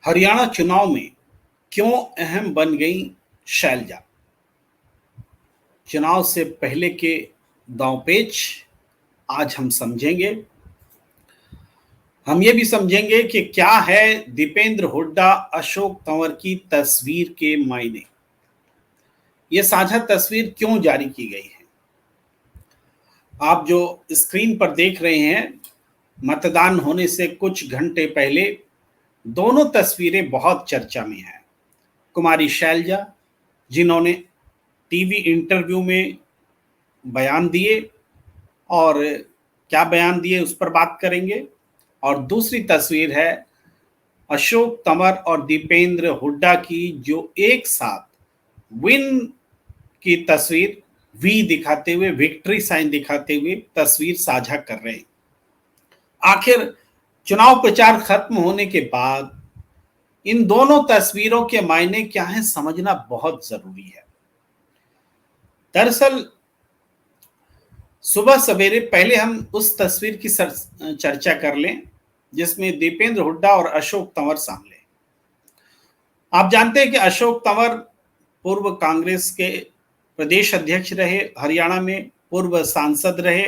हरियाणा चुनाव में क्यों अहम बन गई शैलजा? चुनाव से पहले के दांवपेच आज हम समझेंगे। हम ये भी समझेंगे कि क्या है दीपेंद्र हुड्डा अशोक तंवर की तस्वीर के मायने। ये साझा तस्वीर क्यों जारी की गई है? आप जो स्क्रीन पर देख रहे हैं, मतदान होने से कुछ घंटे पहले दोनों तस्वीरें बहुत चर्चा में हैं। कुमारी शैलजा, जिन्होंने टीवी इंटरव्यू में बयान दिए और क्या बयान दिए उस पर बात करेंगे। और दूसरी तस्वीर है अशोक तंवर और दीपेंद्र हुड्डा की, जो एक साथ विन की तस्वीर, वी दिखाते हुए, विक्ट्री साइन दिखाते हुए तस्वीर साझा कर रहे हैं। आखिर चुनाव प्रचार खत्म होने के बाद इन दोनों तस्वीरों के मायने क्या है समझना बहुत जरूरी है। दरअसल सुबह सवेरे पहले हम उस तस्वीर की चर्चा कर लें जिसमें दीपेंद्र हुड्डा और अशोक तंवर सामने। आप जानते हैं कि अशोक तंवर पूर्व कांग्रेस के प्रदेश अध्यक्ष रहे, हरियाणा में पूर्व सांसद रहे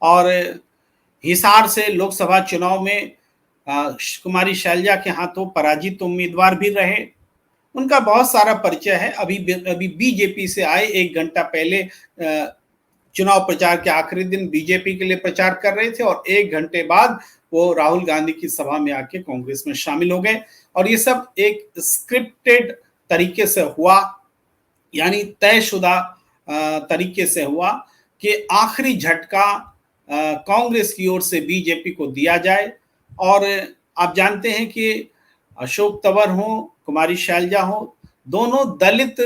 और हिसार से लोकसभा चुनाव में कुमारी शैलजा के हाथों पराजित उम्मीदवार भी रहे। उनका बहुत सारा परिचय है। अभी बीजेपी से आए, 1 घंटा पहले चुनाव प्रचार के आखिरी दिन बीजेपी के लिए प्रचार कर रहे थे और 1 घंटे बाद वो राहुल गांधी की सभा में आके कांग्रेस में शामिल हो गए। और ये सब एक स्क्रिप्टेड तरीके से हुआ, यानी तयशुदा तरीके से हुआ कि आखिरी झटका कांग्रेस की ओर से बीजेपी को दिया जाए। और आप जानते हैं कि अशोक तंवर हो, कुमारी शैलजा हो, दोनों दलित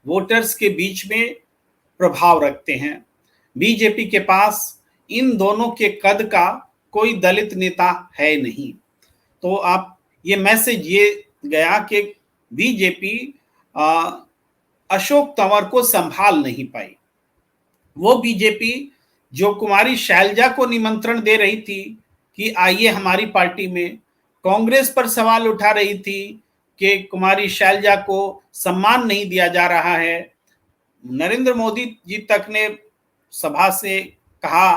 वोटर्स के बीच में प्रभाव रखते हैं। बीजेपी के पास इन दोनों के कद का कोई दलित नेता है नहीं। तो आप ये मैसेज ये गया कि बीजेपी अशोक तंवर को संभाल नहीं पाई। वो बीजेपी जो कुमारी शैलजा को निमंत्रण दे रही थी कि आइए हमारी पार्टी में, कांग्रेस पर सवाल उठा रही थी कि कुमारी शैलजा को सम्मान नहीं दिया जा रहा है। नरेंद्र मोदी जी तक ने सभा से कहा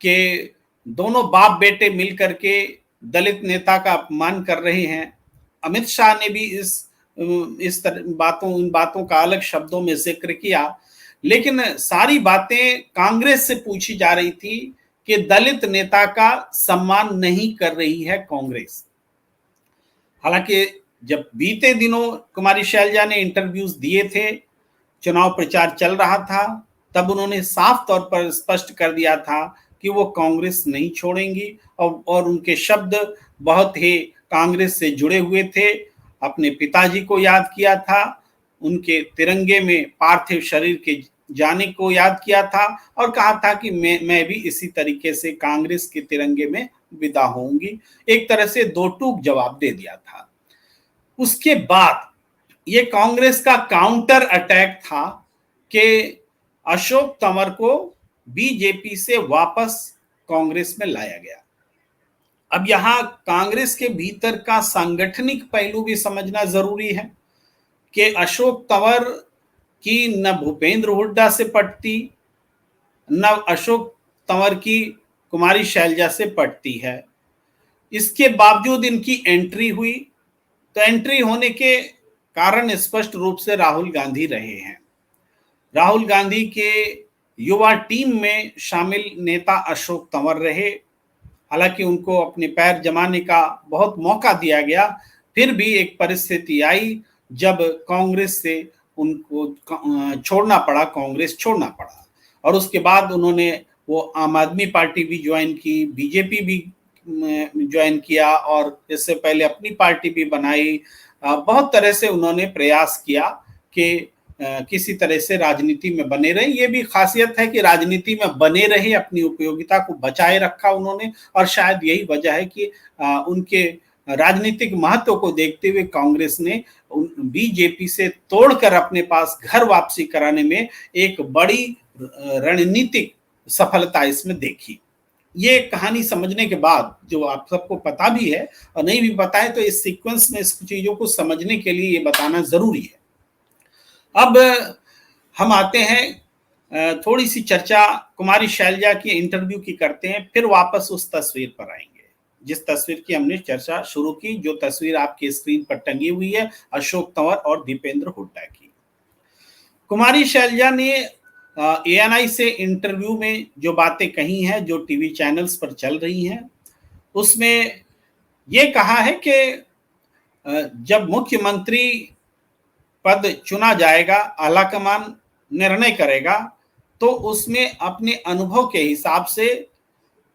कि दोनों बाप बेटे मिलकर के दलित नेता का अपमान कर रहे हैं। अमित शाह ने भी इन बातों का अलग शब्दों में जिक्र किया, लेकिन सारी बातें कांग्रेस से पूछी जा रही थी कि दलित नेता का सम्मान नहीं कर रही है कांग्रेस। हालांकि जब बीते दिनों कुमारी शैलजा ने इंटरव्यूज दिए थे, चुनाव प्रचार चल रहा था, तब उन्होंने साफ तौर पर स्पष्ट कर दिया था कि वो कांग्रेस नहीं छोड़ेंगी और उनके शब्द बहुत ही कांग्रेस से जुड़े हुए थे। अपने पिताजी को याद किया था, उनके तिरंगे में पार्थिव शरीर के जाने को याद किया था और कहा था कि मैं भी इसी तरीके से कांग्रेस के तिरंगे में विदा होंगी। एक तरह से दो टूक जवाब दे दिया था। उसके बाद ये कांग्रेस का काउंटर अटैक था कि अशोक तंवर को बीजेपी से वापस कांग्रेस में लाया गया। अब यहां कांग्रेस के भीतर का सांगठनिक पहलू भी समझना जरूरी है कि अशोक तंवर की न भूपेंद्र हुड्डा से पटती, न अशोक तंवर की कुमारी शैलजा से पटती है। इसके बावजूद इनकी एंट्री हुई, तो एंट्री होने के कारण स्पष्ट रूप से राहुल गांधी रहे हैं। राहुल गांधी के युवा टीम में शामिल नेता अशोक तंवर रहे। हालांकि उनको अपने पैर जमाने का बहुत मौका दिया गया, फिर भी एक परिस्थिति आई जब कांग्रेस से उनको छोड़ना पड़ा, कांग्रेस छोड़ना पड़ा। और उसके बाद उन्होंने वो आम आदमी पार्टी भी ज्वाइन की, बीजेपी भी ज्वाइन किया और इससे पहले अपनी पार्टी भी बनाई। बहुत तरह से उन्होंने प्रयास किया कि किसी तरह से राजनीति में बने रहे। ये भी खासियत है कि राजनीति में बने रहे, अपनी उपयोगिता को बचाए रखा उन्होंने। और शायद यही वजह है कि उनके राजनीतिक महत्व को देखते हुए कांग्रेस ने बीजेपी से तोड़कर अपने पास घर वापसी कराने में एक बड़ी रणनीतिक सफलता इसमें देखी। ये कहानी समझने के बाद, जो आप सबको पता भी है और नहीं भी पता है, तो इस सीक्वेंस में इस चीजों को समझने के लिए ये बताना जरूरी है। अब हम आते हैं, थोड़ी सी चर्चा कुमारी शैलजा की इंटरव्यू की करते हैं, फिर वापस उस तस्वीर पर आएंगे जिस तस्वीर की हमने चर्चा शुरू की, जो तस्वीर आपकी स्क्रीन पर टंगी हुई है अशोक तंवर और दीपेंद्र हुड्डा की। कुमारी शैलजा ने ANI से इंटरव्यू में जो बातें कही हैं, जो टीवी चैनल्स पर चल रही हैं, उसमें ये कहा है कि जब मुख्यमंत्री पद चुना जाएगा, आलाकमान निर्णय करेगा, तो उसमें अपने अनुभव के हिसाब से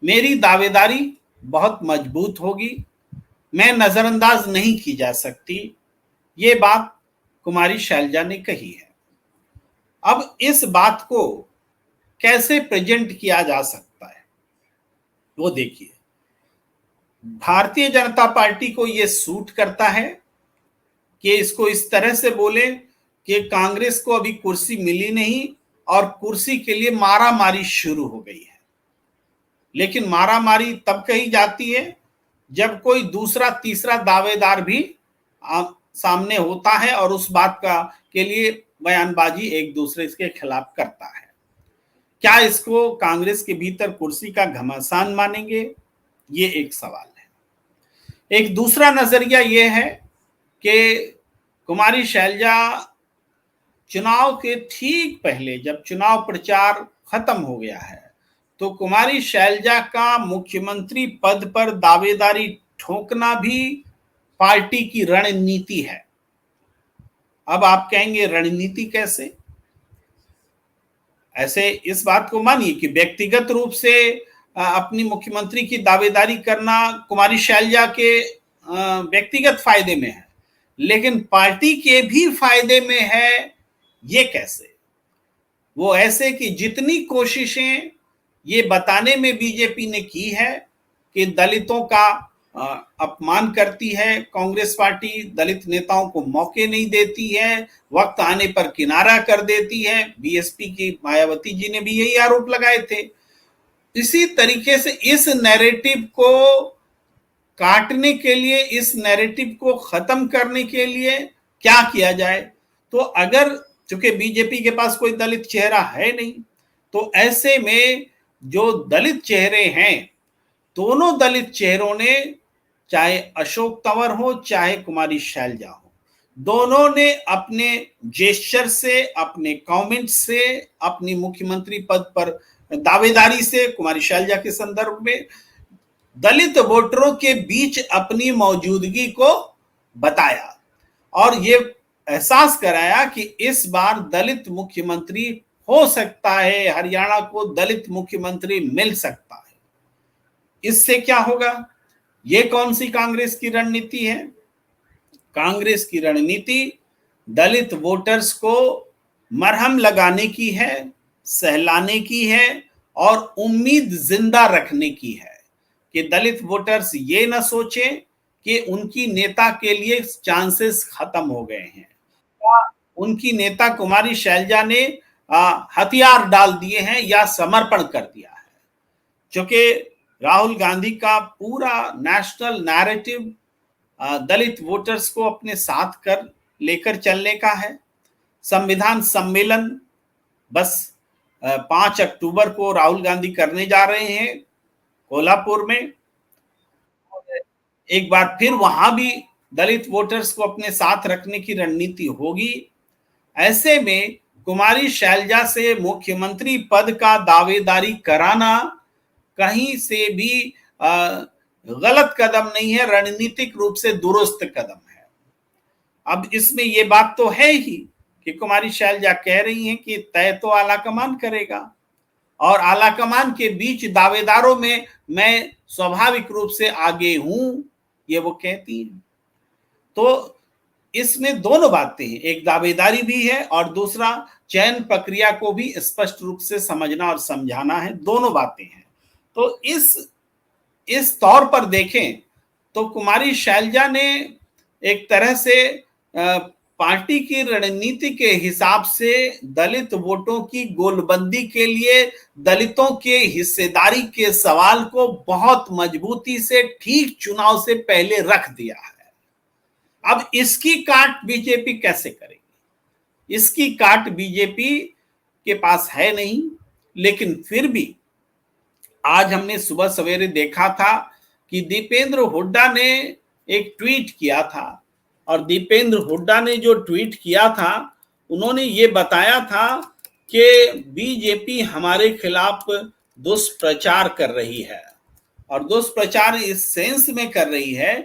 मेरी दावेदारी बहुत मजबूत होगी, मैं नजरअंदाज नहीं की जा सकती। ये बात कुमारी शैलजा ने कही है। अब इस बात को कैसे प्रेजेंट किया जा सकता है वो देखिए। भारतीय जनता पार्टी को यह सूट करता है कि इसको इस तरह से बोले कि कांग्रेस को अभी कुर्सी मिली नहीं और कुर्सी के लिए मारामारी शुरू हो गई है। लेकिन मारामारी तब कही जाती है जब कोई दूसरा तीसरा दावेदार भी सामने होता है और उस बात का के लिए बयानबाजी एक दूसरे के खिलाफ करता है। क्या इसको कांग्रेस के भीतर कुर्सी का घमासान मानेंगे, ये एक सवाल है। एक दूसरा नजरिया यह है कि कुमारी शैलजा चुनाव के ठीक पहले, जब चुनाव प्रचार खत्म हो गया है, तो कुमारी शैलजा का मुख्यमंत्री पद पर दावेदारी ठोकना भी पार्टी की रणनीति है। अब आप कहेंगे रणनीति कैसे? ऐसे इस बात को मानिए कि व्यक्तिगत रूप से अपनी मुख्यमंत्री की दावेदारी करना कुमारी शैलजा के व्यक्तिगत फायदे में है, लेकिन पार्टी के भी फायदे में है। ये कैसे? वो ऐसे कि जितनी कोशिशें ये बताने में बीजेपी ने की है कि दलितों का अपमान करती है कांग्रेस पार्टी, दलित नेताओं को मौके नहीं देती है, वक्त आने पर किनारा कर देती है। बीएसपी की मायावती जी ने भी यही आरोप लगाए थे। इसी तरीके से इस नैरेटिव को काटने के लिए, इस नैरेटिव को खत्म करने के लिए क्या किया जाए? तो अगर चूंकि बीजेपी के पास कोई दलित चेहरा है नहीं, तो ऐसे में जो दलित चेहरे हैं, दोनों दलित चेहरों ने, चाहे अशोक तंवर हो चाहे कुमारी शैलजा हो, दोनों ने अपने जेस्चर से, अपने कमेंट से, अपनी मुख्यमंत्री पद पर दावेदारी से, कुमारी शैलजा के संदर्भ में दलित वोटरों के बीच अपनी मौजूदगी को बताया और ये एहसास कराया कि इस बार दलित मुख्यमंत्री हो सकता है, हरियाणा को दलित मुख्यमंत्री मिल सकता है। इससे क्या होगा? ये कौन सी कांग्रेस की रणनीति है? कांग्रेस की रणनीति दलित वोटर्स को मरहम लगाने की है, सहलाने की है और उम्मीद जिंदा रखने की है कि दलित वोटर्स ये ना सोचें कि उनकी नेता के लिए चांसेस खत्म हो गए हैं, उनकी नेता कुमारी शैलजा ने हथियार डाल दिए हैं या समर्पण कर दिया है। क्योंकि राहुल गांधी का पूरा नेशनल नैरेटिव दलित वोटर्स को अपने साथ कर लेकर चलने का है। संविधान सम्मेलन बस 5 अक्टूबर को राहुल गांधी करने जा रहे हैं कोल्हापुर में। एक बार फिर वहां भी दलित वोटर्स को अपने साथ रखने की रणनीति होगी। ऐसे में कुमारी शैलजा से मुख्यमंत्री पद का दावेदारी कराना कहीं से भी गलत कदम नहीं है, रणनीतिक रूप से दुरुस्त कदम है। अब इसमें यह बात तो है ही कि कुमारी शैलजा कह रही हैं कि तय तो आलाकमान करेगा और आलाकमान के बीच दावेदारों में मैं स्वाभाविक रूप से आगे हूं, ये वो कहती हैं। तो इसमें दोनों बातें हैं, एक दावेदारी भी है और दूसरा चयन प्रक्रिया को भी स्पष्ट रूप से समझना और समझाना है। दोनों बातें हैं। तो इस तौर पर देखें तो कुमारी शैलजा ने एक तरह से पार्टी की रणनीति के हिसाब से दलित वोटों की गोलबंदी के लिए दलितों के हिस्सेदारी के सवाल को बहुत मजबूती से ठीक चुनाव से पहले रख दिया है। अब इसकी काट बीजेपी कैसे करेगी? इसकी काट बीजेपी के पास है नहीं, लेकिन फिर भी आज हमने सुबह सवेरे देखा था कि दीपेंद्र हुड्डा ने एक ट्वीट किया था, और दीपेंद्र हुड्डा ने जो ट्वीट किया था, उन्होंने ये बताया था कि बीजेपी हमारे खिलाफ दुष्प्रचार कर रही है, और दुष्प्रचार इस सेंस में कर रही है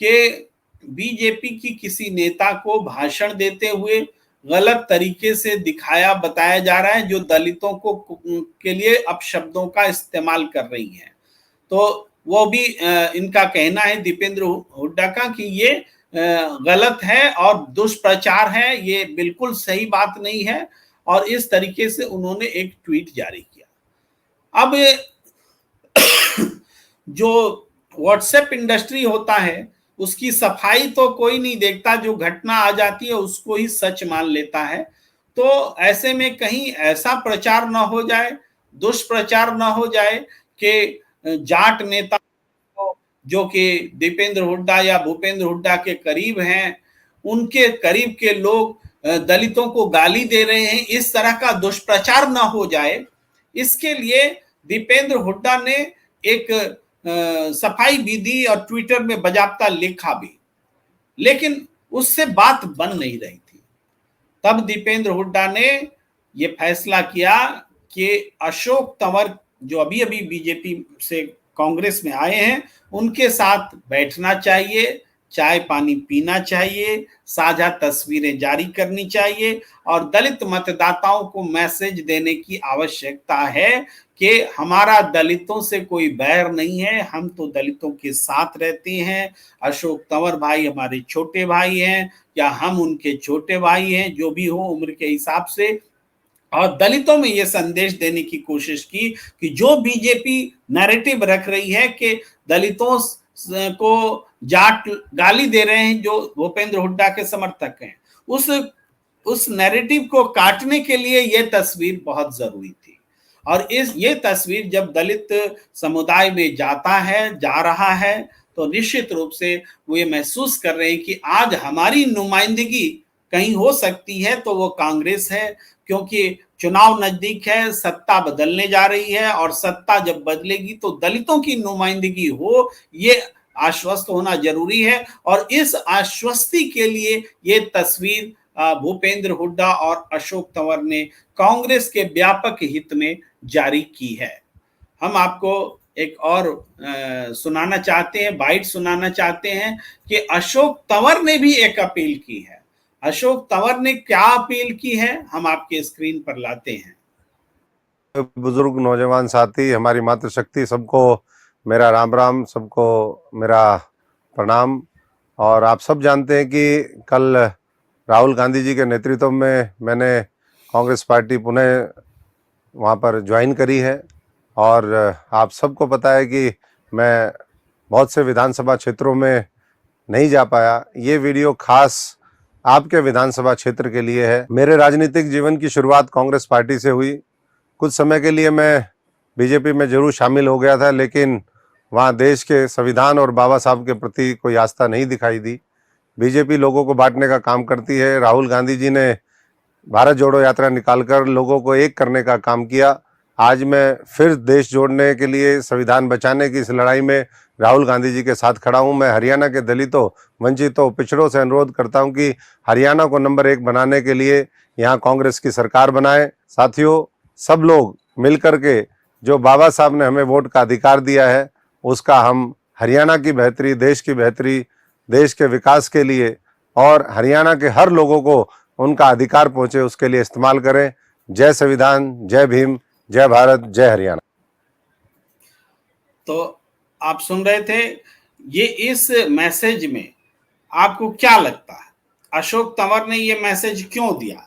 कि बीजेपी की किसी नेता को भाषण देते हुए गलत तरीके से दिखाया बताया जा रहा है, जो दलितों को के लिए अपशब्दों का इस्तेमाल कर रही है। तो वो भी इनका कहना है दीपेंद्र हुड्डा का कि ये गलत है और दुष्प्रचार है, ये बिल्कुल सही बात नहीं है, और इस तरीके से उन्होंने एक ट्वीट जारी किया। अब जो व्हाट्सएप इंडस्ट्री होता है उसकी सफाई तो कोई नहीं देखता, जो घटना आ जाती है उसको ही सच मान लेता है। तो ऐसे में कहीं ऐसा प्रचार ना हो जाए, दुष्प्रचार ना हो जाए कि जाट नेता जो कि दीपेंद्र हुड्डा या भूपेंद्र हुड्डा के करीब हैं, उनके करीब के लोग दलितों को गाली दे रहे हैं, इस तरह का दुष्प्रचार ना हो जाए, इसके लिए दीपेंद्र हुड्डा ने एक सफाई भी दी और ट्विटर में बाकायदा लिखा भी, लेकिन उससे बात बन नहीं रही थी। तब दीपेंद्र हुड्डा ने ये फैसला किया कि अशोक तंवर जो अभी अभी बीजेपी से कांग्रेस में आए हैं, उनके साथ बैठना चाहिए, चाय पानी पीना चाहिए, साझा तस्वीरें जारी करनी चाहिए, और दलित मतदाताओं को मैसेज देने की आवश्यकता है कि हमारा दलितों से कोई बैर नहीं है, हम तो दलितों के साथ रहते हैं। अशोक तंवर भाई हमारे छोटे भाई हैं, या हम उनके छोटे भाई हैं, जो भी हो उम्र के हिसाब से। और दलितों में यह संदेश देने की कोशिश की कि जो बीजेपी नैरेटिव रख रही है कि दलितों को जाट गाली दे रहे हैं जो भूपेंद्र हुड्डा के समर्थक हैं, उस नैरेटिव को काटने के लिए यह तस्वीर बहुत जरूरी थी। और ये तस्वीर जब दलित समुदाय में जा रहा है, तो निश्चित रूप से वो ये महसूस कर रहे हैं कि आज हमारी नुमाइंदगी कहीं हो सकती है तो वो कांग्रेस है, क्योंकि चुनाव नजदीक है, सत्ता बदलने जा रही है, और सत्ता जब बदलेगी तो दलितों की नुमाइंदगी हो, ये आश्वस्त होना जरूरी है। और इस आश्वस्ति के लिए ये तस्वीर भूपेंद्र हुड्डा और अशोक तंवर ने कांग्रेस के व्यापक हित में जारी की है। हम आपको एक और सुनाना चाहते हैं, बाइट सुनाना चाहते हैं कि अशोक तंवर ने भी एक अपील की है। अशोक तंवर ने क्या अपील की है, हम आपके स्क्रीन पर लाते हैं। बुजुर्ग नौजवान साथी, हमारी मातृशक्ति, सबको मेरा राम राम, सबको मेरा प्रणाम। और आप सब जानते हैं कि कल राहुल गांधी जी के नेतृत्व में मैंने कांग्रेस पार्टी पुनः वहाँ पर ज्वाइन करी है, और आप सबको पता है कि मैं बहुत से विधानसभा क्षेत्रों में नहीं जा पाया। ये वीडियो खास आपके विधानसभा क्षेत्र के लिए है। मेरे राजनीतिक जीवन की शुरुआत कांग्रेस पार्टी से हुई। कुछ समय के लिए मैं बीजेपी में जरूर शामिल हो गया था, लेकिन वहाँ देश के संविधान और बाबा साहब के प्रति कोई आस्था नहीं दिखाई दी। बीजेपी लोगों को बांटने का काम करती है। राहुल गांधी जी ने भारत जोड़ो यात्रा निकालकर लोगों को एक करने का काम किया। आज मैं फिर देश जोड़ने के लिए, संविधान बचाने की इस लड़ाई में राहुल गांधी जी के साथ खड़ा हूं। मैं हरियाणा के दलितों, वंचितों, पिछड़ों से अनुरोध करता हूं कि हरियाणा को नंबर 1 बनाने के लिए यहां कांग्रेस की सरकार बनाए। साथियों, सब लोग मिलकर के जो बाबा साहब ने हमें वोट का अधिकार दिया है, उसका हम हरियाणा की बेहतरी, देश की बेहतरी, देश के विकास के लिए और हरियाणा के हर लोगों को उनका अधिकार पहुंचे, उसके लिए इस्तेमाल करें। जय संविधान, जय भीम, जय भारत, जय हरियाणा। तो आप सुन रहे थे ये, इस मैसेज में आपको क्या लगता है, अशोक तंवर ने ये मैसेज क्यों दिया?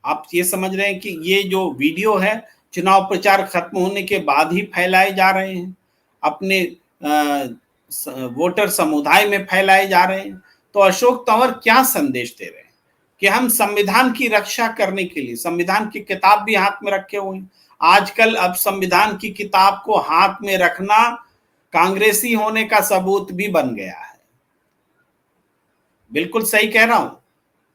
आप ये समझ रहे हैं कि ये जो वीडियो है चुनाव प्रचार खत्म होने के बाद ही फैलाए जा रहे हैं, अपने वोटर समुदाय में फैलाए जा रहे हैं? तो अशोक तंवर क्या संदेश दे रहे हैं कि हम संविधान की रक्षा करने के लिए संविधान की किताब भी हाथ में रखे हुए हैं। आजकल अब संविधान की किताब को हाथ में रखना कांग्रेसी होने का सबूत भी बन गया है। बिल्कुल सही कह रहा हूं।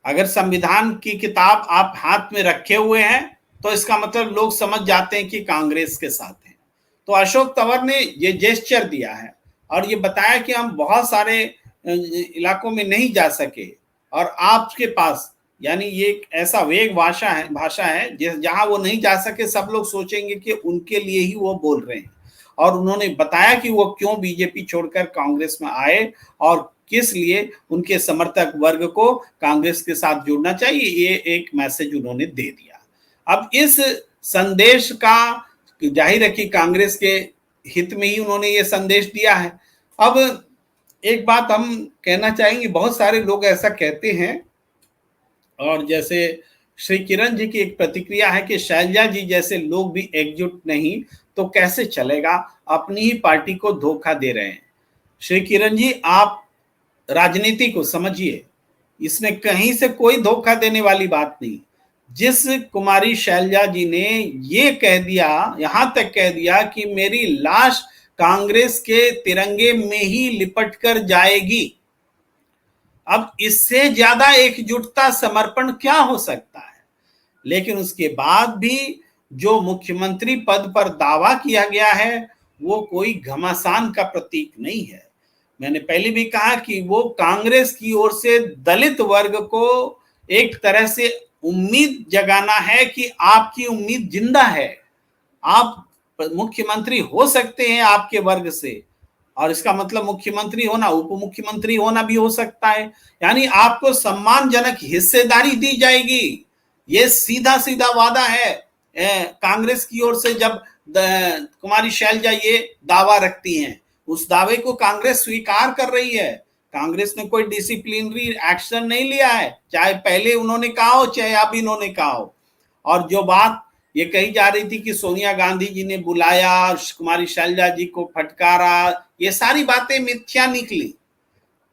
अगर संविधान की किताब आप हाथ में रखे हुए हैं तो इसका मतलब लोग समझ जाते हैं कि कांग्रेस के साथ हैं। तो अशोक तंवर ने ये जेस्चर दिया है और ये बताया कि हम बहुत सारे इलाकों में नहीं जा सके और आपके पास, यानी ये एक ऐसा वेग भाषा है जहां वो नहीं जा सके सब लोग सोचेंगे कि उनके लिए ही वो बोल रहे हैं। और उन्होंने बताया कि वो क्यों बीजेपी छोड़कर कांग्रेस में आए और किस लिए उनके समर्थक वर्ग को कांग्रेस के साथ जुड़ना चाहिए, ये एक मैसेज उन्होंने दे दिया। अब इस संदेश का जाहिर है कि कांग्रेस के हित में ही उन्होंने ये संदेश दिया है। अब एक बात हम कहना चाहेंगे, बहुत सारे लोग ऐसा कहते हैं और जैसे श्री किरण जी की एक प्रतिक्रिया है कि शैलजा जी जैसे लोग भी एकजुट नहीं तो कैसे चलेगा, अपनी ही पार्टी को धोखा दे रहे हैं। श्री किरण जी, आप राजनीति को समझिए, इसमें कहीं से कोई धोखा देने वाली बात नहीं। जिस कुमारी शैलजा जी ने ये कह दिया, यहां तक कह दिया कि मेरी लाश कांग्रेस के तिरंगे में ही लिपट कर जाएगी, अब इससे ज्यादा एकजुटता समर्पण क्या हो सकता है। लेकिन उसके बाद भी जो मुख्यमंत्री पद पर दावा किया गया है वो कोई घमासान का प्रतीक नहीं है। मैंने पहले भी कहा कि वो कांग्रेस की ओर से दलित वर्ग को एक तरह से उम्मीद जगाना है कि आपकी उम्मीद जिंदा है, आप मुख्यमंत्री हो सकते हैं आपके वर्ग से, और इसका मतलब मुख्यमंत्री होना, उप मुख्यमंत्री होना भी हो सकता है, यानी आपको सम्मानजनक हिस्सेदारी दी जाएगी। ये सीधा सीधा वादा है कांग्रेस की ओर से। जब कुमारी शैलजा ये दावा रखती हैं, उस दावे को कांग्रेस स्वीकार कर रही है। कांग्रेस ने कोई डिसिप्लिनरी एक्शन नहीं लिया है, चाहे पहले उन्होंने कहा हो चाहे अब इन्होंने कहा हो। और जो बात ये कही जा रही थी कि सोनिया गांधी जी ने बुलाया और कुमारी शैलजा जी को फटकारा, ये सारी बातें मिथ्या निकली,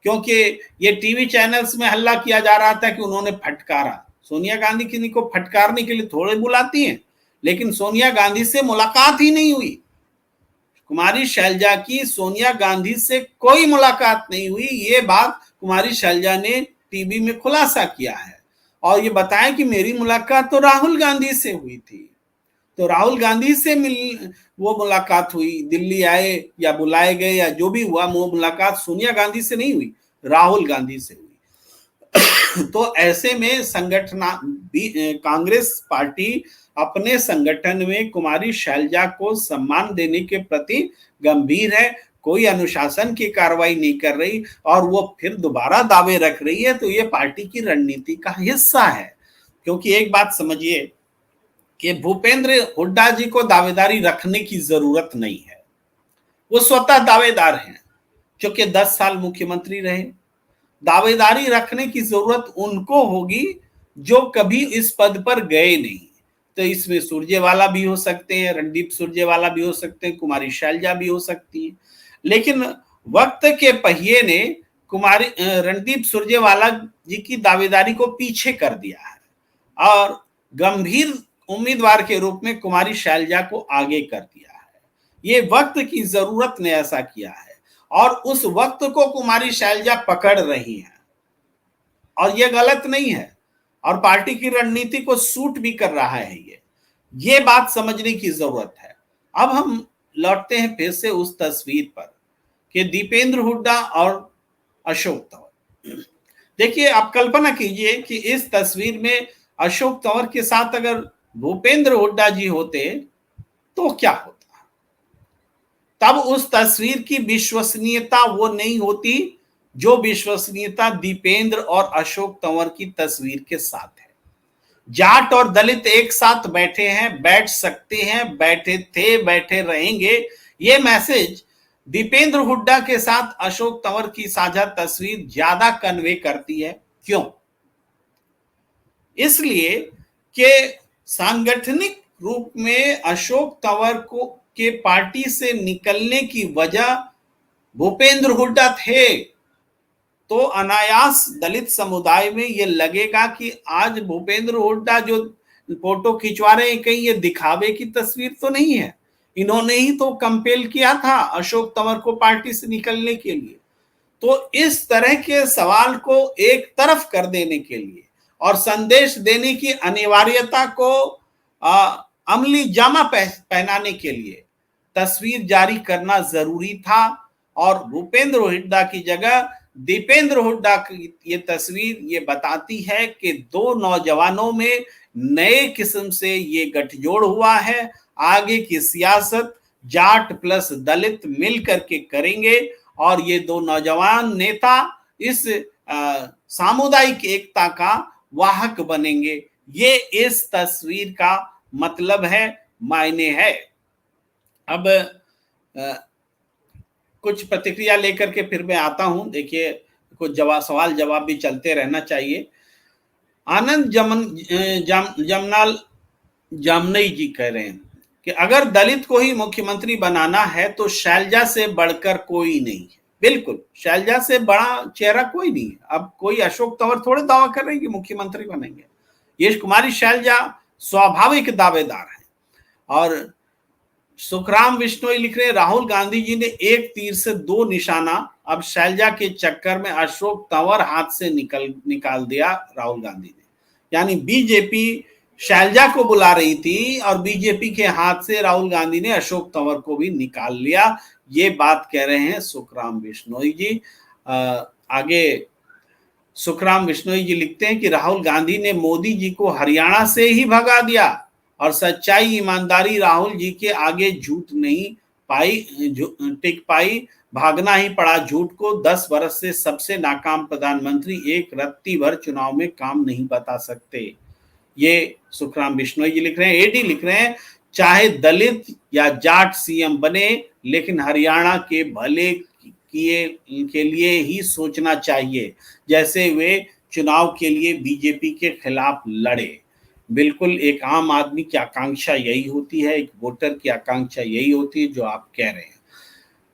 क्योंकि ये टीवी चैनल्स में हल्ला किया जा रहा था कि उन्होंने फटकारा। सोनिया गांधी किसी को फटकारने के लिए थोड़े बुलाती हैं, लेकिन सोनिया गांधी से मुलाकात ही नहीं हुई। कुमारी शैलजा की सोनिया गांधी से कोई मुलाकात नहीं हुई, ये बात कुमारी शैलजा ने टीवी में खुलासा किया है और ये बताया कि मेरी मुलाकात तो राहुल गांधी से हुई थी। तो राहुल गांधी से वो मुलाकात हुई, दिल्ली आए या बुलाए गए या जो भी हुआ, वो मुलाकात सोनिया गांधी से नहीं हुई, राहुल गांधी से हुई। तो ऐसे में कांग्रेस पार्टी अपने संगठन में कुमारी शैलजा को सम्मान देने के प्रति गंभीर है, कोई अनुशासन की कार्रवाई नहीं कर रही और वो फिर दोबारा दावे रख रही है, तो ये पार्टी की रणनीति का हिस्सा है। क्योंकि एक बात समझिए कि भूपेंद्र हुड्डा जी को दावेदारी रखने की जरूरत नहीं है, वो स्वतः दावेदार हैं, क्योंकि 10 साल मुख्यमंत्री रहे। दावेदारी रखने की जरूरत उनको होगी जो कभी इस पद पर गए नहीं। तो इसमें सुरजेवाला भी हो सकते हैं, रणदीप सुरजेवाला भी हो सकते हैं, कुमारी शैलजा भी हो सकती है। लेकिन वक्त के पहिए ने कुमारी रणदीप सुरजेवाला जी की दावेदारी को पीछे कर दिया है और गंभीर उम्मीदवार के रूप में कुमारी शैलजा को आगे कर दिया है। ये वक्त की जरूरत ने ऐसा किया है और उस वक्त को कुमारी शैलजा पकड़ रही है और ये गलत नहीं है और पार्टी की रणनीति को सूट भी कर रहा है। ये बात समझने की जरूरत है। अब हम लौटते हैं फिर से उस तस्वीर पर कि दीपेंद्र हुड्डा और अशोक तंवर। देखिए, आप कल्पना कीजिए कि इस तस्वीर में अशोक तंवर के साथ अगर भूपेंद्र हुड्डा जी होते तो क्या होता। तब उस तस्वीर की विश्वसनीयता वो नहीं होती जो विश्वसनीयता दीपेंद्र और अशोक तंवर की तस्वीर के साथ है। जाट और दलित एक साथ बैठे हैं, बैठ सकते हैं, बैठे थे, बैठे रहेंगे, ये मैसेज दीपेंद्र हुड्डा के साथ अशोक तंवर की साझा तस्वीर ज्यादा कन्वे करती है। क्यों? इसलिए कि सांगठनिक रूप में अशोक तंवर को के पार्टी से निकलने की वजह भूपेंद्र हुड्डा थे। तो अनायास दलित समुदाय में ये लगेगा कि आज भूपेंद्र हुड्डा जो फोटो खिंचवा रहे हैं कहीं ये दिखावे की तस्वीर तो नहीं है। इन्होंने ही तो कंपेल किया था अशोक तंवर को पार्टी से निकलने के लिए। तो इस तरह के सवाल को एक तरफ कर देने के लिए और संदेश देने की अनिवार्यता को अमली जामा पहनाने के लिए तस्वीर जारी करना जरूरी था और भूपेंद्र हुड्डा की जगह दीपेंद्र हुड्डा की ये तस्वीर ये बताती है कि दो नौजवानों में नए किस्म से ये गठजोड़ हुआ है। आगे की सियासत जाट प्लस दलित मिल करके करेंगे और ये दो नौजवान नेता इस सामुदायिक एकता का वाहक बनेंगे। ये इस तस्वीर का मतलब है, मायने है। अब कुछ प्रतिक्रिया लेकर के फिर मैं आता हूं। देखिए कुछ सवाल जवाब भी चलते रहना चाहिए। आनंद जमनाल जामनई जी कह रहे हैं कि अगर दलित को ही मुख्यमंत्री बनाना है तो शैलजा से बढ़कर कोई नहीं है। बिल्कुल, शैलजा से बड़ा चेहरा कोई नहीं है। अब कोई अशोक तंवर थोड़े दावा कर रहे हैं कि मुख्यमंत्री बनेंगे। यश कुमारी शैलजा स्वाभाविक दावेदार है। और सुखराम बिश्नोई लिख रहे हैं राहुल गांधी जी ने एक तीर से दो निशाना, अब शैलजा के चक्कर में अशोक तंवर हाथ से निकाल दिया राहुल गांधी ने। यानी बीजेपी शैलजा को बुला रही थी और बीजेपी के हाथ से राहुल गांधी ने अशोक तंवर को भी निकाल लिया। ये बात कह रहे हैं सुखराम बिश्नोई जी। आगे सुखराम बिश्नोई जी लिखते हैं कि राहुल गांधी ने मोदी जी को हरियाणा से ही भगा दिया और सच्चाई ईमानदारी राहुल जी के आगे झूठ नहीं टिक पाई, भागना ही पड़ा झूठ को। 10 वर्ष से सबसे नाकाम प्रधानमंत्री एक रत्ती भर चुनाव में काम नहीं बता सकते। ये सुखराम बिश्नोई जी लिख रहे हैं। एडी लिख रहे हैं चाहे दलित या जाट सीएम बने लेकिन हरियाणा के भले के लिए ही सोचना चाहिए, जैसे वे चुनाव के लिए बीजेपी के खिलाफ लड़े। बिल्कुल, एक आम आदमी की आकांक्षा यही होती है, एक वोटर की आकांक्षा यही होती है जो आप कह रहे हैं।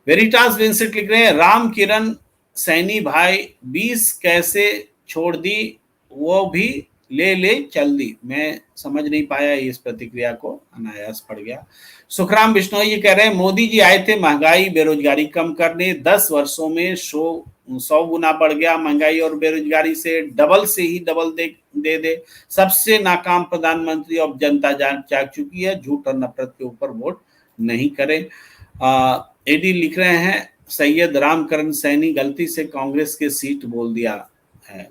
वेरिटास विंसेंट लिख रहे हैं राम किरण सैनी भाई 20 कैसे छोड़ दी, वो भी ले चल दी। मैं समझ नहीं पाया इस प्रतिक्रिया को, अनायास पड़ गया। सुखराम बिश्नोई जी कह रहे हैं मोदी जी आए थे महंगाई बेरोजगारी कम करने, 10 वर्षों में 100 गुना बढ़ गया महंगाई और बेरोजगारी से डबल से ही डबल दे सबसे नाकाम प्रधानमंत्री अब जनता जाग चुकी है, झूठ और नफरत के ऊपर वोट नहीं करें। एडी लिख रहे हैं सैयद रामकरण सैनी गलती से कांग्रेस के सीट बोल दिया है।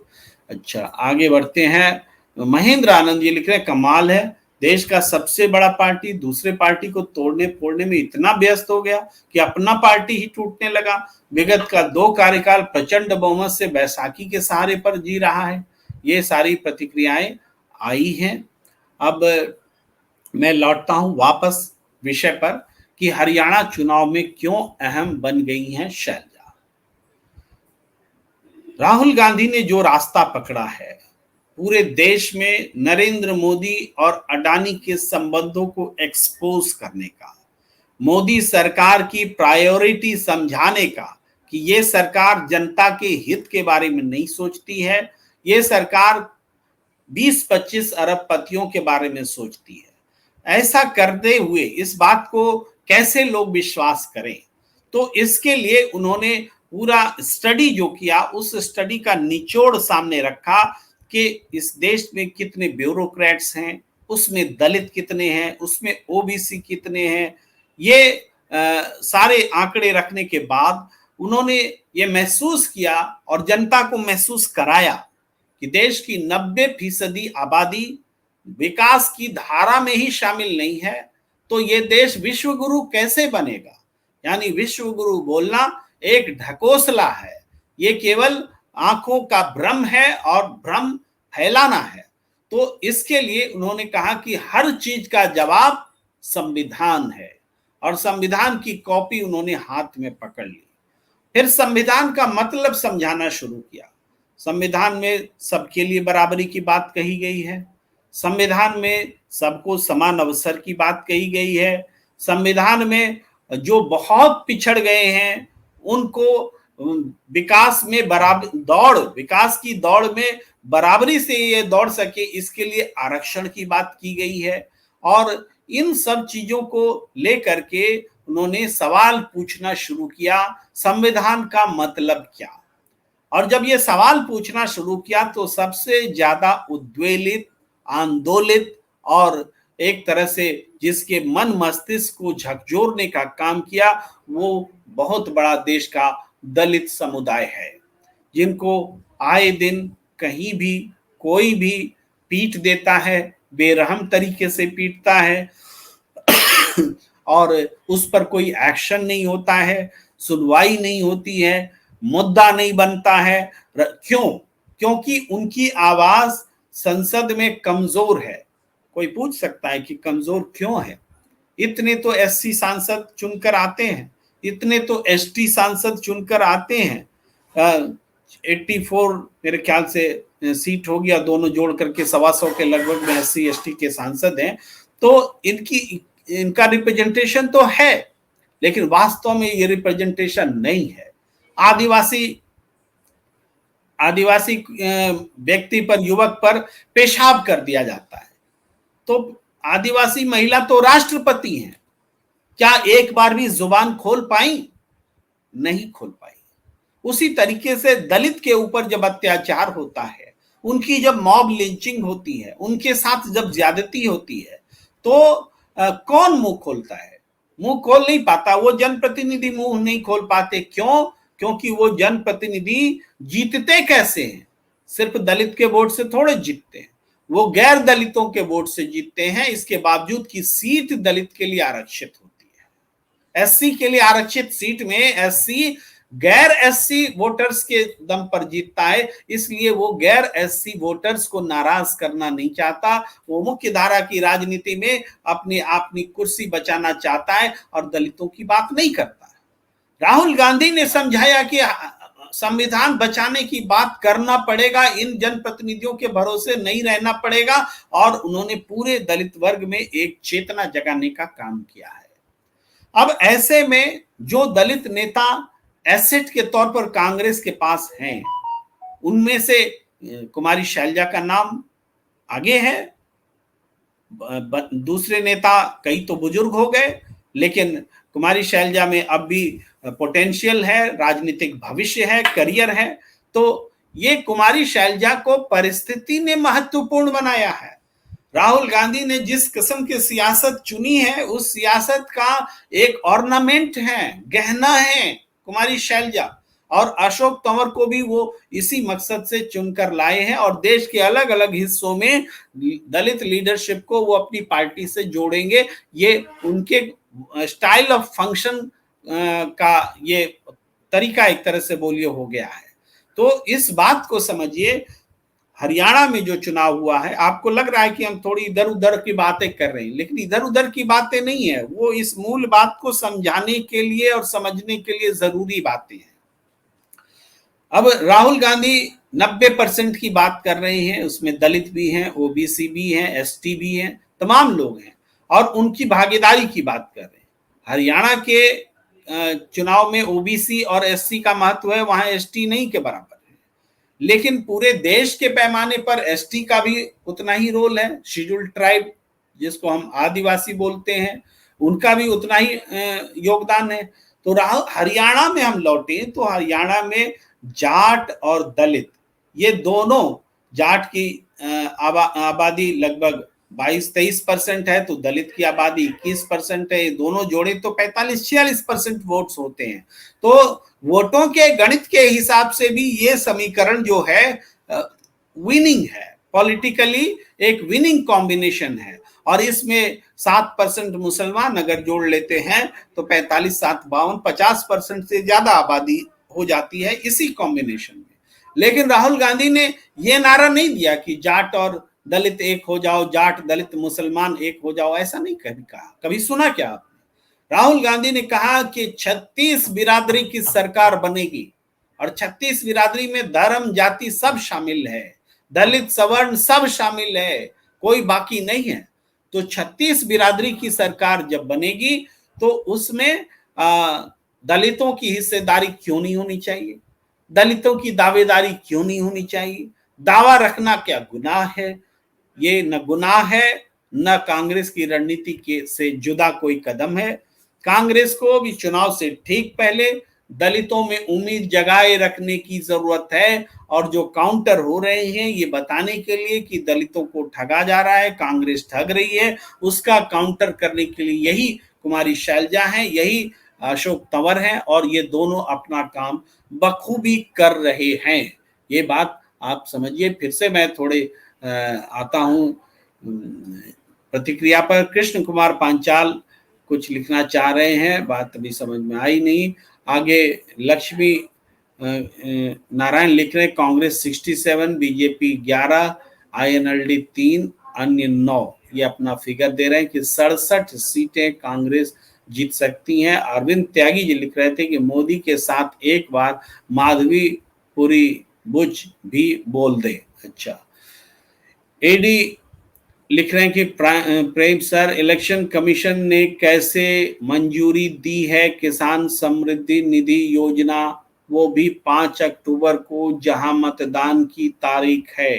अच्छा, आगे बढ़ते हैं। महेंद्र आनंद जी लिख रहे हैं कमाल है, देश का सबसे बड़ा पार्टी दूसरे पार्टी को तोड़ने फोड़ने में इतना व्यस्त हो गया कि अपना पार्टी ही टूटने लगा। विगत का 2 कार्यकाल प्रचंड बहुमत से बैसाखी के सहारे पर जी रहा है। ये सारी प्रतिक्रियाएं आई हैं। अब मैं लौटता हूं वापस विषय पर कि हरियाणा चुनाव में क्यों अहम बन गई हैं शैलजा। राहुल गांधी ने जो रास्ता पकड़ा है पूरे देश में नरेंद्र मोदी और अडानी के संबंधों को एक्सपोज करने का, मोदी सरकार की प्रायोरिटी समझाने का कि ये सरकार जनता के हित के बारे में नहीं सोचती है, ये सरकार 20-25 अरबपतियों के बारे में सोचती है। ऐसा करते हुए इस बात को कैसे लोग विश्वास करें? तो इसके लिए उन्होंने पूरा स्टडी जो किया, उस स्टडी का निचोड़ सामने रखा कि इस देश में कितने ब्यूरोक्रेट्स हैं, उसमें दलित कितने हैं, उसमें ओबीसी कितने हैं। ये सारे आंकड़े रखने के बाद उन्होंने ये महसूस किया और जनता को महसूस कराया कि देश की 90% आबादी विकास की धारा में ही शामिल नहीं है, तो ये देश विश्व गुरु कैसे बनेगा। यानी विश्व गुरु बोलना एक ढकोसला है, ये केवल आंखों का भ्रम है और भ्रम फैलाना है। तो इसके लिए उन्होंने कहा कि हर चीज का जवाब संविधान है और संविधान की कॉपी उन्होंने हाथ में पकड़ ली। फिर संविधान का मतलब समझाना शुरू किया। संविधान में सबके लिए बराबरी की बात कही गई है, संविधान में सबको समान अवसर की बात कही गई है, संविधान में जो बहुत पिछड़ गए हैं उनको विकास में विकास की दौड़ में बराबरी से ये दौड़ सके, इसके लिए आरक्षण की बात की गई है। और इन सब चीजों को लेकर के उन्होंने सवाल पूछना शुरू किया, संविधान का मतलब क्या। और जब ये सवाल पूछना शुरू किया तो सबसे ज्यादा उद्वेलित, आंदोलित और एक तरह से जिसके मन मस्तिष्क को झकझोरने का काम किया, वो बहुत बड़ा देश का दलित समुदाय है, जिनको आए दिन कहीं भी कोई भी पीट देता है, बेरहम तरीके से पीटता है और उस पर कोई एक्शन नहीं होता है, सुनवाई नहीं होती है, मुद्दा नहीं बनता है। क्यों? क्योंकि उनकी आवाज संसद में कमजोर है। कोई पूछ सकता है कि कमजोर क्यों है? इतने तो एससी सांसद चुनकर आते हैं, इतने तो एसटी सांसद चुनकर आते हैं। 84 मेरे ख्याल से सीट हो गया, दोनों जोड़ करके 125 के लगभग में एससी एसटी के सांसद हैं। तो इनका रिप्रेजेंटेशन तो है, लेकिन वास्तव में ये रिप्रेजेंटेशन नहीं है। आदिवासी व्यक्ति पर, युवक पर पेशाब कर दिया जाता है, तो आदिवासी महिला तो राष्ट्रपति हैं, क्या एक बार भी जुबान खोल पाई? नहीं खोल पाई। उसी तरीके से दलित के ऊपर जब अत्याचार होता है, उनकी जब मॉब लिंचिंग होती है, उनके साथ जब ज्यादती होती है, तो कौन मुंह खोलता है? मुंह खोल नहीं पाता। वो जनप्रतिनिधि मुंह नहीं खोल पाते। क्यों? क्योंकि वो जनप्रतिनिधि जीतते कैसे हैं? सिर्फ दलित के वोट से थोड़े जीतते हैं, वो गैर दलितों के वोट से जीतते हैं। इसके बावजूद की सीट दलित के लिए आरक्षित होती है। एससी के लिए आरक्षित सीट में एससी गैर एससी वोटर्स के दम पर जीतता है, इसलिए वो गैर एससी वोटर्स को नाराज करना नहीं चाहता। वो मुख्य धारा की राजनीति में अपनी कुर्सी बचाना चाहता है और दलितों की बात नहीं करता। राहुल गांधी ने समझाया कि संविधान बचाने की बात करना पड़ेगा, इन जनप्रतिनिधियों के भरोसे नहीं रहना पड़ेगा, और उन्होंने पूरे दलित वर्ग में एक चेतना जगाने का काम किया है। अब ऐसे में जो दलित नेता एसेट के तौर पर कांग्रेस के पास हैं, उनमें से कुमारी शैलजा का नाम आगे है। दूसरे नेता कई तो बुजुर्ग हो गए, लेकिन कुमारी शैलजा में अब भी पोटेंशियल है, राजनीतिक भविष्य है, करियर है। तो ये कुमारी शैलजा को परिस्थिति ने महत्वपूर्ण बनाया है। राहुल गांधी ने जिस किस्म की सियासत चुनी है, उस सियासत का एक ऑर्नामेंट है, गहना है कुमारी शैलजा, और अशोक तंवर को भी वो इसी मकसद से चुनकर लाए हैं, और देश के अलग अलग हिस्सों में दलित लीडरशिप को वो अपनी पार्टी से जोड़ेंगे। ये उनके स्टाइल ऑफ फंक्शन का ये तरीका एक तरह से बोलिए हो गया है। तो इस बात को समझिए, हरियाणा में जो चुनाव हुआ है, आपको लग रहा है कि हम थोड़ी इधर उधर की बातें कर रहे हैं, लेकिन इधर उधर की बातें नहीं है, वो इस मूल बात को समझाने के लिए और समझने के लिए जरूरी बातें हैं। अब राहुल गांधी 90% की बात कर रहे हैं, उसमें दलित भी हैं, ओबीसी भी हैं, एसटी भी हैं, तमाम लोग हैं, और उनकी भागीदारी की बात कर रहे हैं। हरियाणा के चुनाव में ओबीसी और एससी का महत्व है, वहां एसटी नहीं के बराबर है, लेकिन पूरे देश के पैमाने पर एसटी का भी उतना ही रोल है। शेड्यूल्ड ट्राइब, जिसको हम आदिवासी बोलते हैं, उनका भी उतना ही योगदान है। तो हरियाणा में हम लौटे तो हरियाणा में जाट और दलित, ये दोनों, जाट की आबादी लगभग 22-23% है, तो दलित की आबादी 21% है। ये दोनों जोड़े तो 45-46% वोट्स होते हैं। तो वोटों के गणित के हिसाब से भी ये समीकरण जो है विनिंग है, पॉलिटिकली एक विनिंग कॉम्बिनेशन है। और इसमें 7% मुसलमान अगर जोड़ लेते हैं तो 45, 7, 52, 50% से ज्यादा आबादी हो जाती है इसी कॉम्बिनेशन में। लेकिन राहुल गांधी ने यह नारा नहीं दिया कि जाट और दलित एक हो जाओ, जाट दलित मुसलमान एक हो जाओ, ऐसा नहीं कभी कहा। कभी सुना क्या आपने? राहुल गांधी ने कहा कि 36 बिरादरी की सरकार बनेगी, और 36 बिरादरी में धर्म जाति सब शामिल है, दलित सवर्ण सब शामिल है, कोई बाकी नहीं है। तो 36 बिरादरी की सरकार जब बनेगी तो उसमें दलितों की हिस्सेदारी क्यों नहीं होनी चाहिए? दलितों की दावेदारी क्यों नहीं होनी चाहिए? दावा रखना क्या गुनाह है? ये न गुनाह है, न कांग्रेस की रणनीति के से जुदा कोई कदम है। कांग्रेस को भी चुनाव से ठीक पहले दलितों में उम्मीद जगाए रखने की जरूरत है, और जो काउंटर हो रहे हैं ये बताने के लिए कि दलितों को ठगा जा रहा है, कांग्रेस ठग रही है, उसका काउंटर करने के लिए यही कुमारी शैलजा है, यही अशोक तंवर हैं, और ये दोनों अपना काम बखूबी कर रहे हैं। ये बात आप समझिए। फिर से मैं थोड़े आता हूं प्रतिक्रिया पर। कृष्ण कुमार पांचाल कुछ लिखना चाह रहे हैं, बात अभी समझ में आई नहीं। आगे लक्ष्मी नारायण लिख रहे हैं कांग्रेस 67, बीजेपी 11, आईएनएलडी 3, अन्य 9। ये अपना फिगर दे रहे हैं कि 67 सीटें कांग्रेस जीत सकती हैं। अरविंद त्यागी जी लिख रहे थे कि मोदी के साथ एक बार माधवीपुरी बुच भी बोल दे। अच्छा, एडी लिख रहे हैं कि प्रेम सर, इलेक्शन कमीशन ने कैसे मंजूरी दी है किसान समृद्धि निधि योजना, वो भी 5 अक्टूबर को जहां मतदान की तारीख है?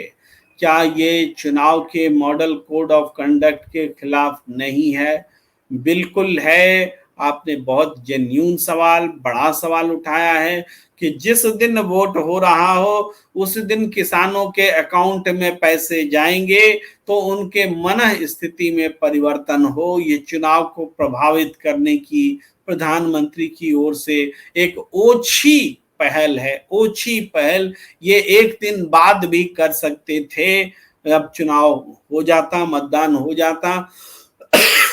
क्या ये चुनाव के मॉडल कोड ऑफ कंडक्ट के खिलाफ नहीं है? बिल्कुल है। आपने बहुत जेन्युइन सवाल, बड़ा सवाल उठाया है कि जिस दिन वोट हो रहा हो उस दिन किसानों के अकाउंट में पैसे जाएंगे तो उनके मन स्थिति में परिवर्तन हो। ये चुनाव को प्रभावित करने की प्रधानमंत्री की ओर से एक ओछी पहल है, ओछी पहल। ये एक दिन बाद भी कर सकते थे। अब चुनाव हो जाता, मतदान हो जाता,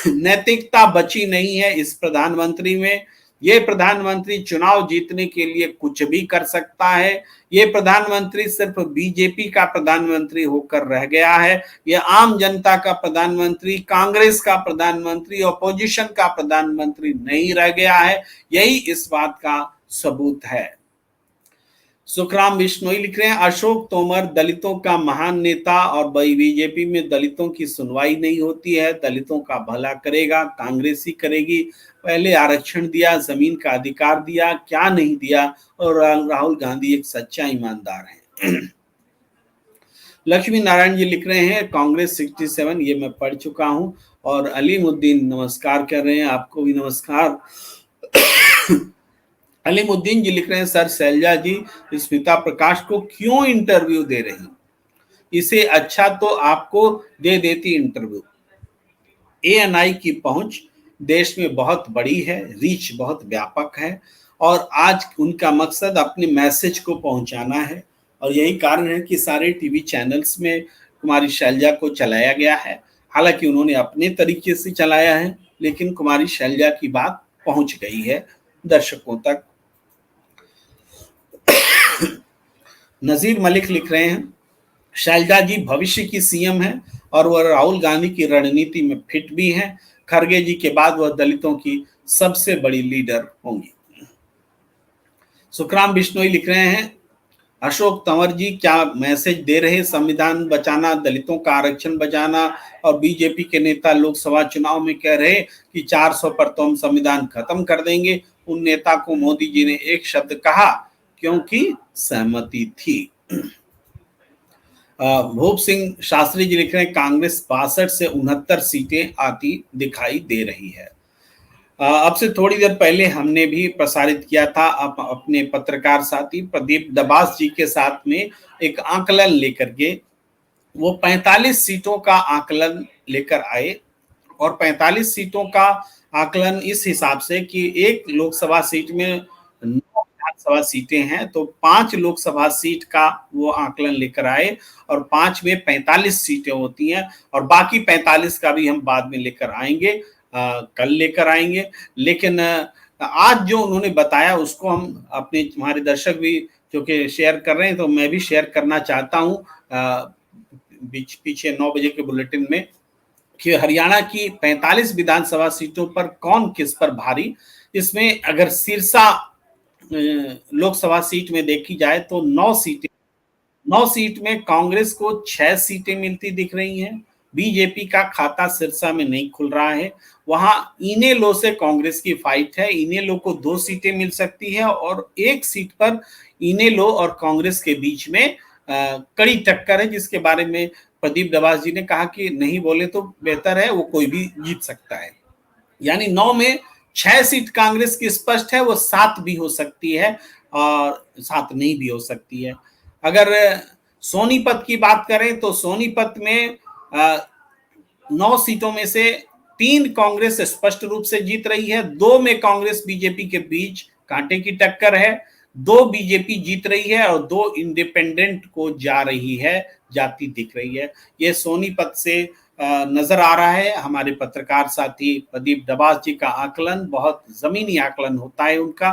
नैतिकता बची नहीं है इस प्रधानमंत्री में। ये प्रधानमंत्री चुनाव जीतने के लिए कुछ भी कर सकता है। ये प्रधानमंत्री सिर्फ बीजेपी का प्रधानमंत्री होकर रह गया है। ये आम जनता का प्रधानमंत्री, कांग्रेस का प्रधानमंत्री, ऑपोजिशन का प्रधानमंत्री नहीं रह गया है। यही इस बात का सबूत है। सुखराम बिश्नोई लिख रहे हैं अशोक तोमर दलितों का महान नेता, और बीजेपी में दलितों की सुनवाई नहीं होती है। दलितों का भला करेगा, कांग्रेस ही करेगी। पहले आरक्षण दिया, जमीन का अधिकार दिया, क्या नहीं दिया। और राहुल गांधी एक सच्चा ईमानदार है। लक्ष्मी नारायण जी लिख रहे हैं कांग्रेस 67, ये मैं पढ़ चुका हूं। और अलीमुद्दीन नमस्कार कर रहे हैं, आपको भी नमस्कार। अलीमुद्दीन जी लिख रहे हैं सर, शैलजा जी स्मिता प्रकाश को क्यों इंटरव्यू दे रही? इसे अच्छा तो आपको दे देती इंटरव्यू। एएनआई की पहुंच देश में बहुत बड़ी है, रीच बहुत व्यापक है, और आज उनका मकसद अपने मैसेज को पहुंचाना है। और यही कारण है कि सारे टीवी चैनल्स में कुमारी शैलजा को चलाया गया है। हालांकि उन्होंने अपने तरीके से चलाया है, लेकिन कुमारी शैलजा की बात पहुंच गई है दर्शकों तक। नजीर मलिक लिख रहे हैं शैलजा जी भविष्य की सीएम है, और वह राहुल गांधी की रणनीति में फिट भी हैं। खरगे जी के बाद वह दलितों की सबसे बड़ी लीडर होंगी। सुखराम बिश्नोई लिख रहे हैं अशोक तंवर जी क्या मैसेज दे रहे? संविधान बचाना, दलितों का आरक्षण बचाना, और बीजेपी के नेता लोकसभा चुनाव में कह रहे कि 400 पर तो हम संविधान खत्म कर देंगे। उन नेता को मोदी जी ने एक शब्द कहा क्योंकि सहमति थी। भूप सिंह शास्त्री जी लिख रहे हैं कांग्रेस 62 से 69 सीटें आती दिखाई दे रही है। अब से थोड़ी देर पहले हमने भी प्रसारित किया था अपने पत्रकार साथी प्रदीप दबास जी के साथ में एक आंकलन लेकर के। वो 45 सीटों का आंकलन लेकर आए, और 45 सीटों का आंकलन इस हिसाब से कि एक लोकसभा सीट में 9 विधानसभा सीटें हैं, तो 5 लोकसभा सीट का वो आंकलन लेकर आए, और 5 में 45 सीटें होती हैं, और बाकी 45 का भी हम बाद में लेकर आएंगे, कल लेकर आएंगे। लेकिन आज जो उन्होंने बताया उसको हम अपने हमारे दर्शक भी जो कि शेयर कर रहे हैं, तो मैं भी शेयर करना चाहता हूं पीछे 9 बजे के बुलेटिन में, कि हरियाणा की 45 विधानसभा सीटों पर कौन किस पर भारी। इसमें अगर सिरसा लोकसभा सीट में देखी जाए तो 9 सीट में कांग्रेस को 6 सीटें मिलती दिख रही हैं, बीजेपी का खाता सिरसा में नहीं खुल रहा है। वहां इनेलो से कांग्रेस की फाइट है। इनेलो को 2 सीटें मिल सकती है और 1 सीट पर इनेलो और कांग्रेस के बीच में कड़ी टक्कर है, जिसके बारे में प्रदीप दबास जी ने कहा कि नहीं बोले तो बेहतर है, वो कोई भी जीत सकता है। यानी 9 में 6 सीट कांग्रेस की स्पष्ट है, वो 7 भी हो सकती है और 7 नहीं भी हो सकती है। अगर सोनीपत की बात करें तो सोनीपत में 9 सीटों में से 3 कांग्रेस स्पष्ट रूप से जीत रही है, 2 में कांग्रेस बीजेपी के बीच कांटे की टक्कर है, 2 बीजेपी जीत रही है और 2 इंडिपेंडेंट को जा रही है, जाती दिख रही है। ये सोनीपत से नजर आ रहा है। हमारे पत्रकार साथी प्रदीप दबास जी का आकलन बहुत जमीनी आकलन होता है उनका।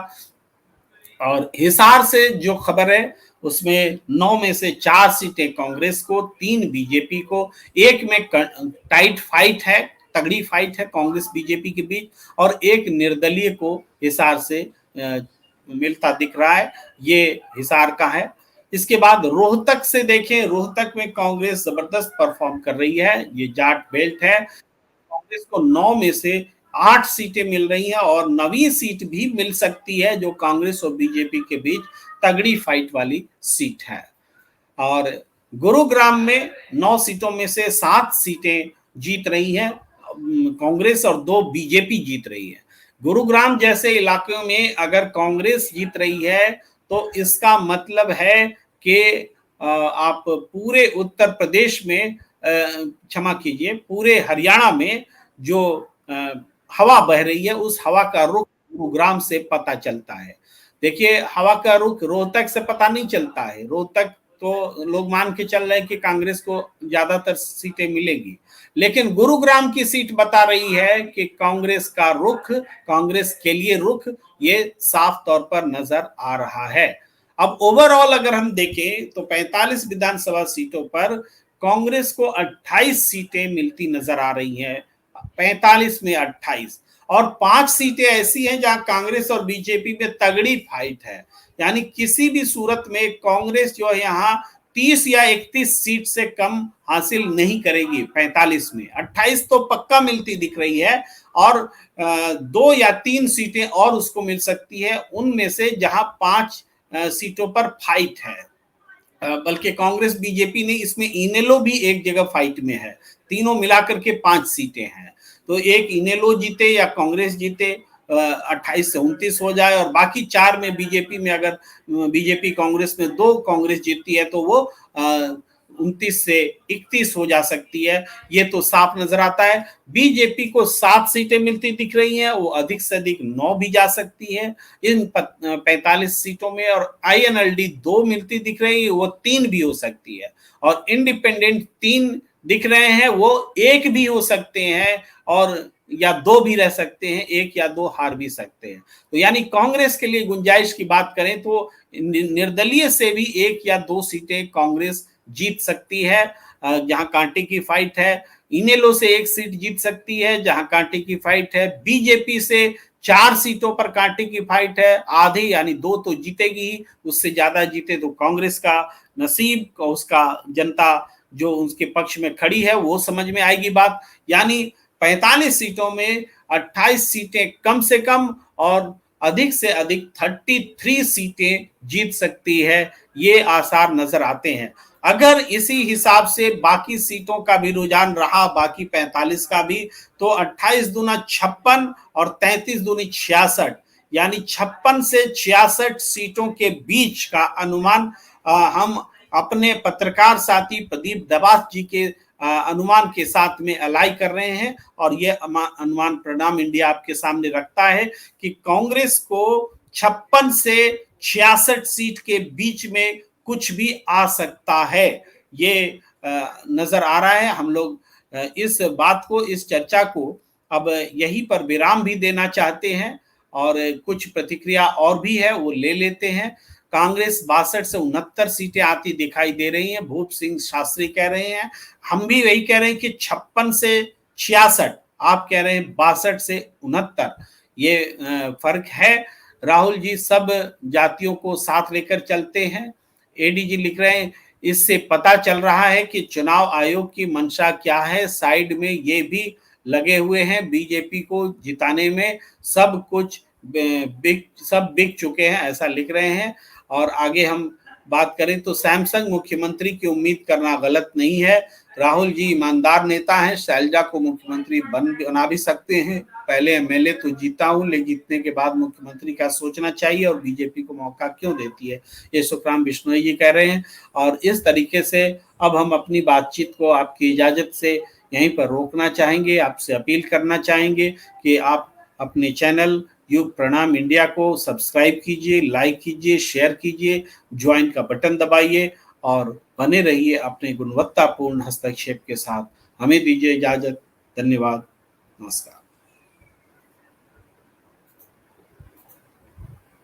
और हिसार से जो खबर है उसमें 9 में से 4 सीटें कांग्रेस को, 3 बीजेपी को, 1 में टाइट फाइट है, तगड़ी फाइट है कांग्रेस बीजेपी के बीच, और 1 निर्दलीय को हिसार से मिलता दिख रहा है। ये हिसार का है। इसके बाद रोहतक से देखें, रोहतक में कांग्रेस जबरदस्त परफॉर्म कर रही है। ये जाट बेल्ट है। कांग्रेस को 9 में से 8 सीटें मिल रही हैं और 9वीं सीट भी मिल सकती है, जो कांग्रेस और बीजेपी के बीच तगड़ी फाइट वाली सीट है। और गुरुग्राम में 9 सीटों में से 7 सीटें जीत रही हैं कांग्रेस और 2 बीजेपी जीत रही है। गुरुग्राम जैसे इलाकों में अगर कांग्रेस जीत रही है तो इसका मतलब है कि आप पूरे उत्तर प्रदेश में, क्षमा कीजिए, पूरे हरियाणा में जो हवा बह रही है उस हवा का रुख गुरुग्राम से पता चलता है। देखिए, हवा का रुख रोहतक से पता नहीं चलता है। रोहतक तो लोग मान के चल रहे हैं कि कांग्रेस को ज्यादातर सीटें मिलेगी, लेकिन गुरुग्राम की सीट बता रही है कि कांग्रेस का रुख, कांग्रेस के लिए रुख, ये साफ तौर पर नजर आ रहा है। अब ओवरऑल अगर हम देखें तो 45 विधानसभा सीटों पर कांग्रेस को 28 सीटें मिलती नजर आ रही हैं, 45 में 28, और 5 सीटें ऐसी हैं जहां कांग्रेस और बीजेपी में तगड़ी फाइट है। यानी किसी भी सूरत में कांग्रेस जो है यहाँ 30 या 31 सीट से कम हासिल नहीं करेगी। 45 में 28 तो पक्का मिलती दिख रही है और 2 या 3 सीटें और उसको मिल सकती है उनमें से, जहां 5 सीटों पर फाइट है। बल्कि कांग्रेस बीजेपी ने इसमें इनेलो भी एक जगह फाइट में है। तीनों मिलाकर के 5 सीटें हैं, तो एक इनेलो जीते या कांग्रेस जीते 28 से 29 हो जाए और बाकी 4 में बीजेपी में, अगर बीजेपी कांग्रेस में 2 कांग्रेस जीतती है तो वो 29 से 31 हो जा सकती है। ये तो साफ नजर आता है। बीजेपी को 7 सीटें मिलती दिख रही हैं, वो अधिक से अधिक 9 भी जा सकती है इन 45 सीटों में, और आईएनएलडी 2 मिलती दिख रही है, वो 3 भी हो सकती है, और इंडिपेंडेंट 3 दिख रहे हैं, वो 1 भी हो सकते हैं और या 2 भी रह सकते हैं, 1 या 2 हार भी सकते हैं। तो यानी कांग्रेस के लिए गुंजाइश की बात करें तो निर्दलीय से भी 1 या 2 सीटें कांग्रेस जीत सकती है, जहां कांटे की फाइट है। इनेलो से 1 सीट जीत सकती है जहां कांटे की फाइट है। बीजेपी से 4 सीटों पर कांटे की फाइट है, आधे यानी 2 तो जीतेगी ही, उससे ज्यादा जीते तो कांग्रेस का नसीब, उसका जनता जो उसके पक्ष में खड़ी है वो समझ में आएगी बात। यानी 45 सीटों में 28 सीटें कम से कम और अधिक से अधिक 33 सीटें जीत सकती है, ये आसार नजर आते हैं। अगर इसी हिसाब से बाकी सीटों का भी रुझान रहा, बाकी 45 का भी, तो 28 दूना 56 और 33 दूनी 66, यानी 56 से 66 सीटों के बीच का अनुमान हम अपने पत्रकार साथी प्रदीप दबास जी के अनुमान के साथ में अलाई कर रहे हैं, और यह अनुमान प्रणाम इंडिया आपके सामने रखता है कि कांग्रेस को 56 से 66 सीट के बीच में कुछ भी आ सकता है। ये नजर आ रहा है। हम लोग इस बात को, इस चर्चा को अब यहीं पर विराम भी देना चाहते हैं, और कुछ प्रतिक्रिया और भी है वो ले लेते हैं। कांग्रेस 62 से 69 सीटें आती दिखाई दे रही हैं, भूप सिंह शास्त्री कह रहे हैं। हम भी वही कह रहे हैं कि 56 से 66, आप कह रहे हैं 62 से 69, ये फर्क है। राहुल जी सब जातियों को साथ लेकर चलते हैं। एडीजी लिख रहे हैं इससे पता चल रहा है कि चुनाव आयोग की मंशा क्या है। साइड में ये भी लगे हुए हैं बीजेपी को जिताने में, सब कुछ बिक चुके हैं, ऐसा लिख रहे हैं। और आगे हम बात करें तो सैमसंग मुख्यमंत्री की उम्मीद करना गलत नहीं है। राहुल जी ईमानदार नेता हैं, शैलजा को मुख्यमंत्री बना भी सकते हैं। पहले एमएलए तो जीता हूं, लेकिन जीतने के बाद मुख्यमंत्री का सोचना चाहिए और बीजेपी को मौका क्यों देती है, ये सुखराम बिश्नोई जी कह रहे हैं। और इस तरीके से अब हम अपनी बातचीत को आपकी इजाजत से यहीं पर रोकना चाहेंगे। आपसे अपील करना चाहेंगे कि आप अपने चैनल युग प्रणाम इंडिया को सब्सक्राइब कीजिए, लाइक कीजिए, शेयर कीजिए, ज्वाइन का बटन दबाइए और बने रहिए अपने गुणवत्तापूर्ण हस्तक्षेप के साथ। हमें दीजिए इजाजत। धन्यवाद। नमस्कार।